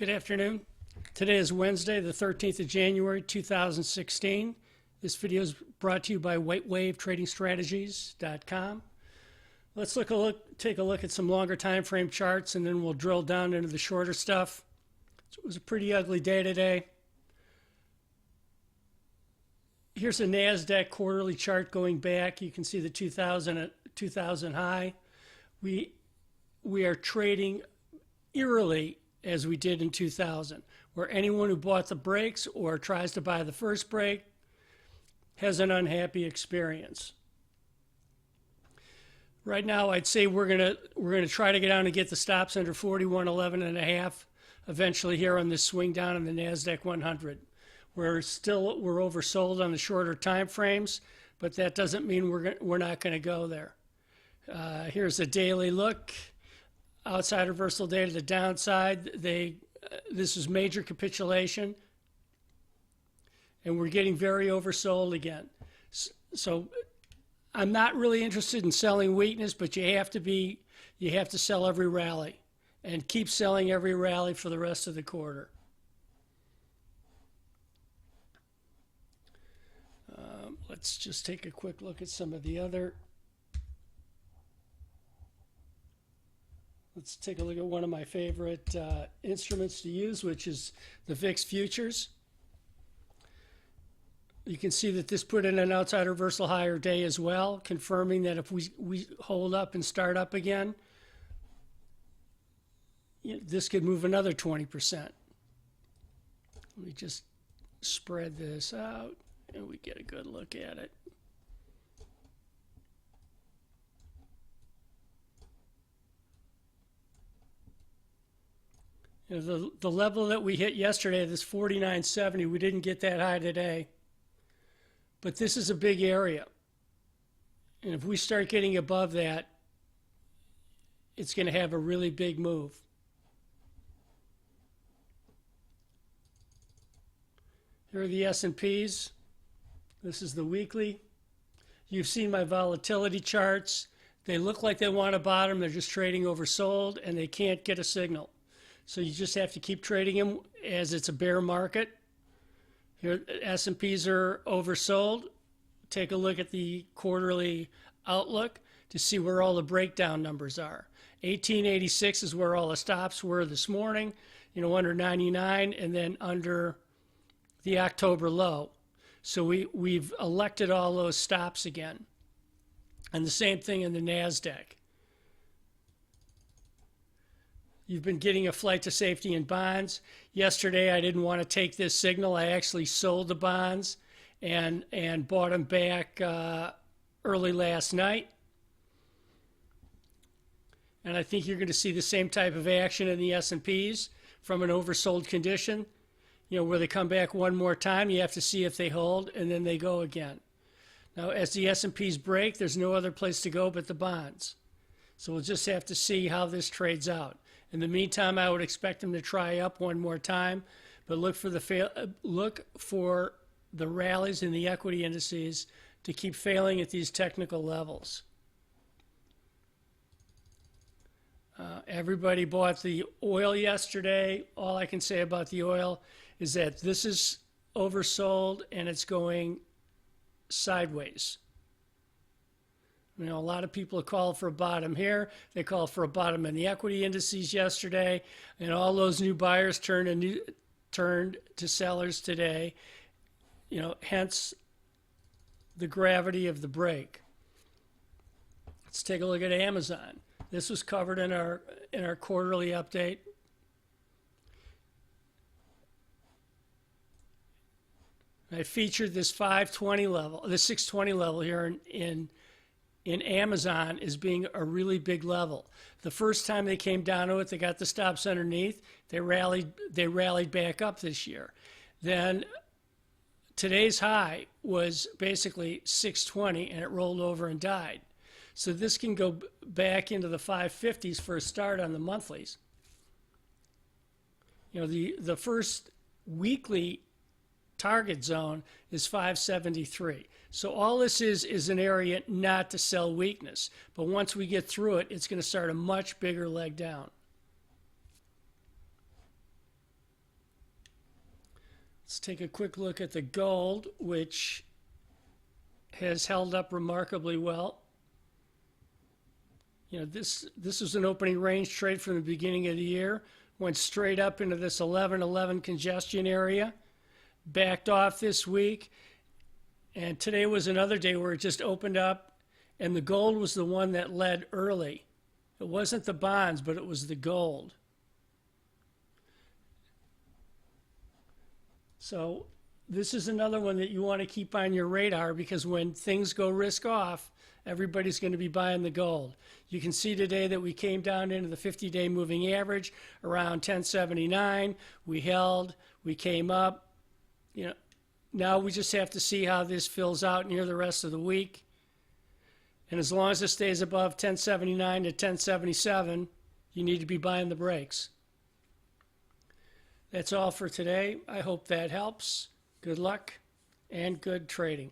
Good afternoon. Today is Wednesday, the 13th of January, 2016. This video is brought to you by WhiteWaveTradingStrategies.com. Let's take a look at some longer time frame charts, and then we'll drill down into the shorter stuff. So it was a pretty ugly day today. Here's a NASDAQ quarterly chart going back. You can see the 2000 high. We are trading eerily as we did in 2000, where anyone who bought the breaks or tries to buy the first break has an unhappy experience. Right now, I'd say we're gonna try to get down and get the stops under 41.11.5 eventually here on this swing down in the NASDAQ 100. We're oversold on the shorter time frames, but that doesn't mean we're not going to go there. Here's a daily look. Outside reversal day to the downside. This is major capitulation, and we're getting very oversold again. So I'm not really interested in selling weakness, but you have to sell every rally and keep selling every rally for the rest of the quarter. Let's just take a quick look at some of the other. Let's take a look at one of my favorite instruments to use, which is the VIX futures. You can see that this put in an outside reversal higher day as well, confirming that if we hold up and start up again, this could move another 20%. Let me just spread this out and we get a good look at it. The level that we hit yesterday, this 49.70, we didn't get that high today. But this is a big area. And if we start getting above that, it's going to have a really big move. Here are the S&Ps. This is the weekly. You've seen my volatility charts. They look like they want a bottom. They're just trading oversold, and they can't get a signal. So you just have to keep trading them as it's a bear market. Here, S&Ps are oversold. Take a look at the quarterly outlook to see where all the breakdown numbers are. 1886 is where all the stops were this morning, under 99, and then under the October low. So we've elected all those stops again. And the same thing in the NASDAQ. You've been getting a flight to safety in bonds. Yesterday, I didn't want to take this signal. I actually sold the bonds and bought them back early last night. And I think you're going to see the same type of action in the S&Ps from an oversold condition. Where they come back one more time, you have to see if they hold, and then they go again. Now, as the S&Ps break, there's no other place to go but the bonds. So we'll just have to see how this trades out. In the meantime, I would expect them to try up one more time, but look for the rallies in the equity indices to keep failing at these technical levels. Everybody bought the oil yesterday. All I can say about the oil is that this is oversold and it's going sideways. A lot of people call for a bottom here. They called for a bottom in the equity indices yesterday, and all those new buyers turned to sellers today. Hence the gravity of the break. Let's take a look at Amazon. This was covered in our quarterly update. I featured this 520 level, the 620 level here in Amazon as being a really big level. The first time they came down to it, they got the stops underneath. They rallied back up this year. Then today's high was basically 620, and it rolled over and died. So this can go back into the 550s for a start on the monthlies. The first weekly target zone is 573. So all this is an area not to sell weakness. But once we get through it, it's going to start a much bigger leg down. Let's take a quick look at the gold, which has held up remarkably well. This was an opening range trade from the beginning of the year. Went straight up into this 1111 congestion area. Backed off this week. And today was another day where it just opened up. And the gold was the one that led early. It wasn't the bonds, but it was the gold. So this is another one that you want to keep on your radar, because when things go risk off, everybody's going to be buying the gold. You can see today that we came down into the 50-day moving average around 1079. We held, we came up. Now we just have to see how this fills out near the rest of the week. And as long as it stays above 1079 to 1077, you need to be buying the breaks. That's all for today. I hope that helps. Good luck and good trading.